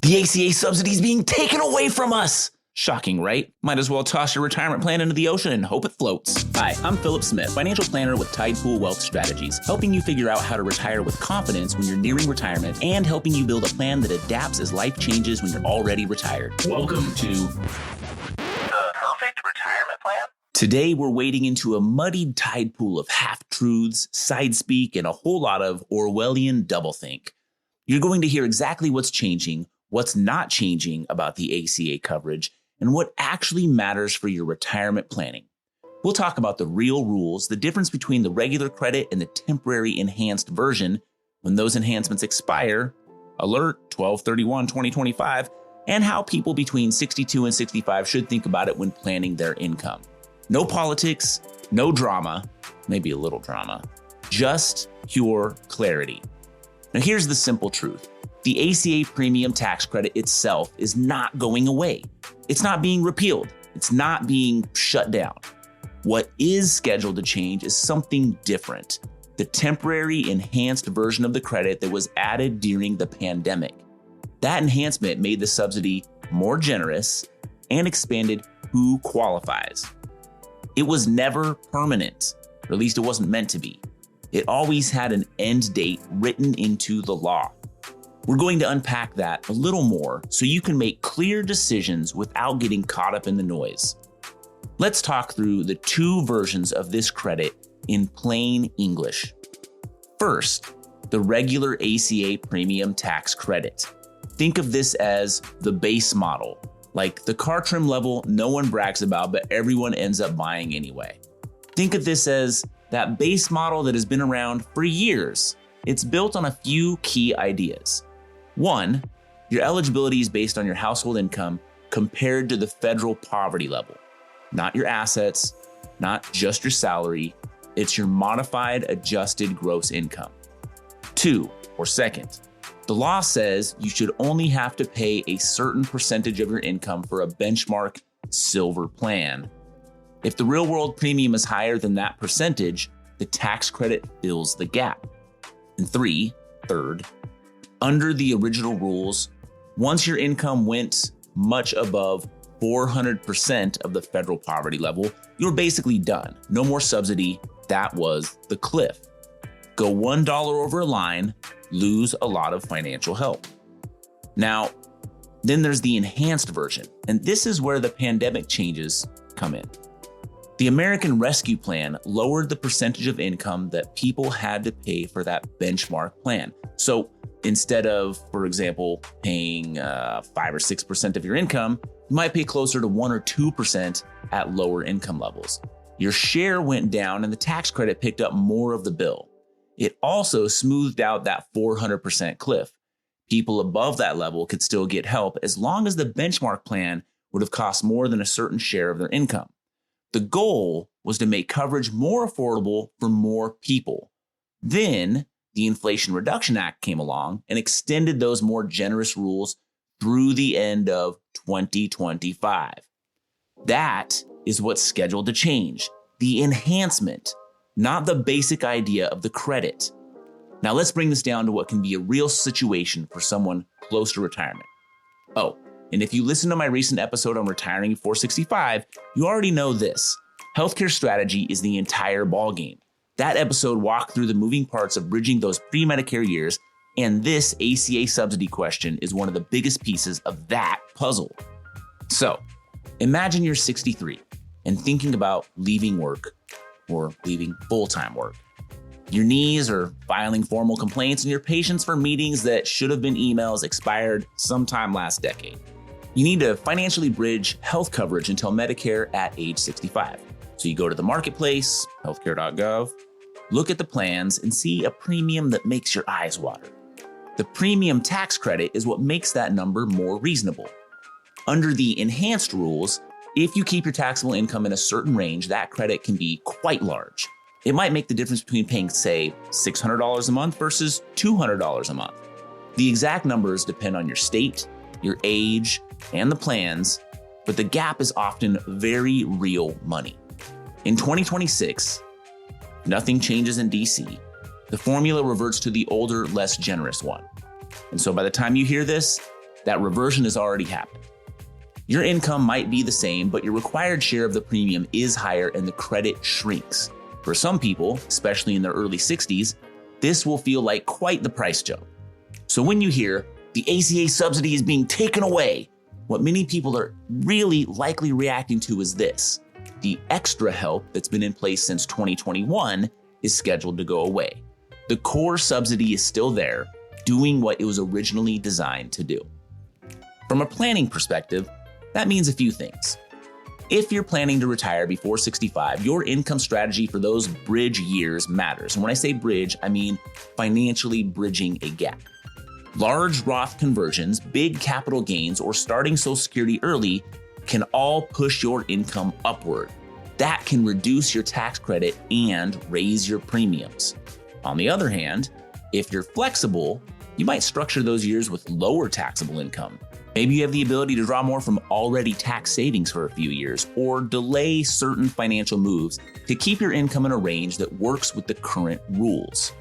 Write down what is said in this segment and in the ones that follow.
The ACA subsidy is being taken away from us. Shocking, right? Might as well toss your retirement plan into the ocean and hope it floats. Hi, I'm Phillip Smith, financial planner with Tidepool Wealth Strategies, helping you figure out how to retire with confidence when you're nearing retirement and helping you build a plan that adapts as life changes when you're already retired. Welcome to The Perfect Retirement Plan? Today, we're wading into a muddied tide pool of half-truths, side-speak, and a whole lot of Orwellian doublethink. You're going to hear exactly what's changing, what's not changing about the ACA coverage, and what actually matters for your retirement planning. We'll talk about the real rules, the difference between the regular credit and the temporary enhanced version, when those enhancements expire, alert 12/31/2025, and how people between 62 and 65 should think about it when planning their income. No politics, no drama, maybe a little drama, just pure clarity. Now here's the simple truth. The ACA premium tax credit itself is not going away. It's not being repealed. It's not being shut down. What is scheduled to change is something different. The temporary enhanced version of the credit that was added during the pandemic. That enhancement made the subsidy more generous and expanded who qualifies. It was never permanent, or at least it wasn't meant to be. It always had an end date written into the law. We're going to unpack that a little more so you can make clear decisions without getting caught up in the noise. Let's talk through the two versions of this credit in plain English. First, the regular ACA premium tax credit. Think of this as the base model, like the car trim level no one brags about but everyone ends up buying anyway. Think of this as that base model that has been around for years. It's built on a few key ideas. One, your eligibility is based on your household income compared to the federal poverty level. Not your assets, not just your salary, it's your modified adjusted gross income. Two, or second, the law says you should only have to pay a certain percentage of your income for a benchmark silver plan. If the real world premium is higher than that percentage, the tax credit fills the gap. And third, under the original rules, once your income went much above 400% of the federal poverty level, you're basically done. No more subsidy. That was the cliff. Go $1 over a line, lose a lot of financial help. Now, then there's the enhanced version, and this is where the pandemic changes come in. The American Rescue Plan lowered the percentage of income that people had to pay for that benchmark plan. So instead of, for example, paying 5 or 6% of your income, you might pay closer to 1 or 2% at lower income levels. Your share went down and the tax credit picked up more of the bill. It also smoothed out that 400% cliff. People above that level could still get help as long as the benchmark plan would have cost more than a certain share of their income. The goal was to make coverage more affordable for more people. Then the Inflation Reduction Act came along and extended those more generous rules through the end of 2025. That is what's scheduled to change, the enhancement, not the basic idea of the credit. Now let's bring this down to what can be a real situation for someone close to retirement. Oh, and if you listen to my recent episode on retiring before 65, you already know this. Healthcare strategy is the entire ballgame. That episode walked through the moving parts of bridging those pre-Medicare years, and this ACA subsidy question is one of the biggest pieces of that puzzle. So, imagine you're 63 and thinking about leaving work or leaving full-time work. Your knees are filing formal complaints and your patience for meetings that should have been emails expired sometime last decade. You need to financially bridge health coverage until Medicare at age 65. So you go to the marketplace, healthcare.gov, look at the plans and see a premium that makes your eyes water. The premium tax credit is what makes that number more reasonable. Under the enhanced rules, if you keep your taxable income in a certain range, that credit can be quite large. It might make the difference between paying, say, $600 a month versus $200 a month. The exact numbers depend on your state, your age, and the plans, but the gap is often very real money. In 2026, nothing changes in DC. The formula reverts to the older, less generous one. And so by the time you hear this, That reversion has already happened. Your income might be the same, but your required share of the premium is higher and the credit shrinks. For some people, especially in their early 60s, this will feel like quite the price jump. So when you hear the ACA subsidy is being taken away, what many people are really likely reacting to is this: the extra help that's been in place since 2021 is scheduled to go away. The core subsidy is still there, doing what it was originally designed to do. From a planning perspective, that means a few things. If you're planning to retire before 65, your income strategy for those bridge years matters. And when I say bridge, I mean financially bridging a gap. Large Roth conversions, big capital gains, or starting Social Security early can all push your income upward. That can reduce your tax credit and raise your premiums. On the other hand, if you're flexible, you might structure those years with lower taxable income. Maybe you have the ability to draw more from already tax savings for a few years, or delay certain financial moves to keep your income in a range that works with the current rules.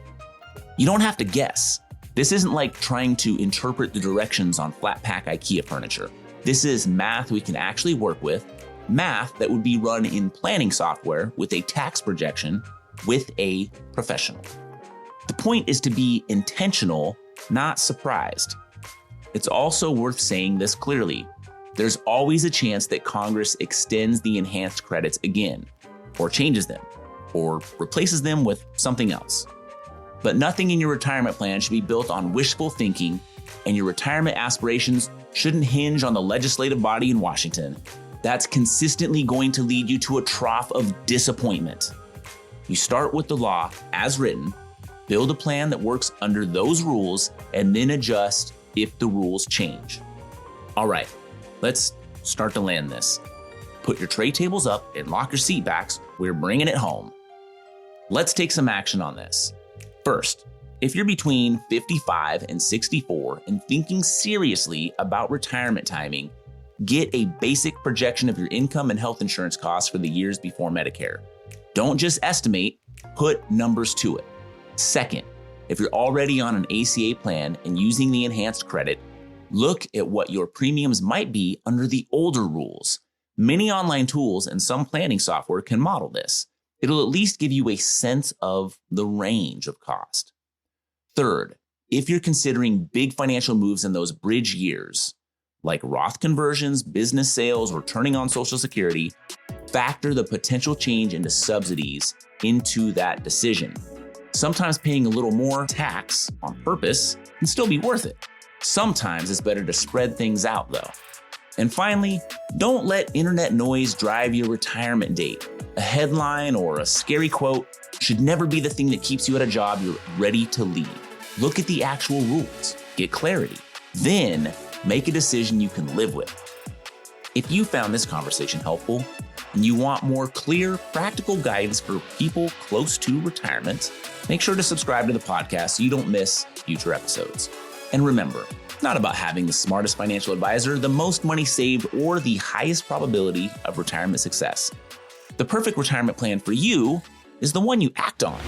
You don't have to guess. This isn't like trying to interpret the directions on flat pack IKEA furniture. This is math we can actually work with, math that would be run in planning software with a tax projection with a professional. The point is to be intentional, not surprised. It's also worth saying this clearly. There's always a chance that Congress extends the enhanced credits again, or changes them, or replaces them with something else. But nothing in your retirement plan should be built on wishful thinking, and your retirement aspirations shouldn't hinge on the legislative body in Washington. That's consistently going to lead you to a trough of disappointment. You start with the law as written, build a plan that works under those rules, and then adjust if the rules change. All right, let's start to land this. Put your tray tables up and lock your seat backs. We're bringing it home. Let's take some action on this. First, if you're between 55 and 64 and thinking seriously about retirement timing, get a basic projection of your income and health insurance costs for the years before Medicare. Don't just estimate, put numbers to it. Second, if you're already on an ACA plan and using the enhanced credit, look at what your premiums might be under the older rules. Many online tools and some planning software can model this. It'll at least give you a sense of the range of cost. Third, if you're considering big financial moves in those bridge years, like Roth conversions, business sales, or turning on Social Security, factor the potential change into subsidies into that decision. Sometimes paying a little more tax on purpose can still be worth it. Sometimes it's better to spread things out though. And finally, don't let internet noise drive your retirement date. A headline or a scary quote should never be the thing that keeps you at a job you're ready to leave. Look at the actual rules, get clarity, then make a decision you can live with. If you found this conversation helpful and you want more clear, practical guidance for people close to retirement, make sure to subscribe to the podcast so you don't miss future episodes. And remember, it's not about having the smartest financial advisor, the most money saved, or the highest probability of retirement success. The perfect retirement plan for you is the one you act on.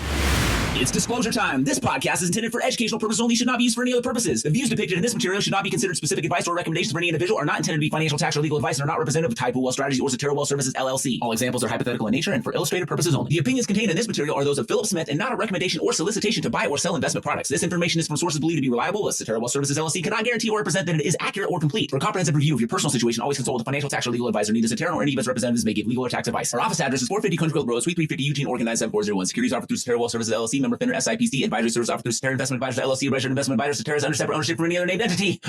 It's disclosure time. This podcast is intended for educational purposes only, should not be used for any other purposes. The views depicted in this material should not be considered specific advice or recommendations for any individual, are not intended to be financial, tax, or legal advice, and are not representative of Typo Wealth Strategy or Cetera Wealth Services, LLC. All examples are hypothetical in nature and for illustrative purposes only. The opinions contained in this material are those of Phillip Smith and not a recommendation or solicitation to buy or sell investment products. This information is from sources believed to be reliable, as Cetera Wealth Services, LLC cannot guarantee or represent that it is accurate or complete. For a comprehensive review of your personal situation, always consult with a financial, tax, or legal advisor. Neither Cetera nor any of its representatives may give legal or tax advice. Our office address is 450 Country Club Road, Suite 350, Eugene, Oregon 97401. Securities offered through Cetera Wealth Services, LLC, member FINRA SIPC. Advisory service offered through Cetera Investment Advisors, LLC, registered investment advisor. Cetera is under separate ownership for any other named entity.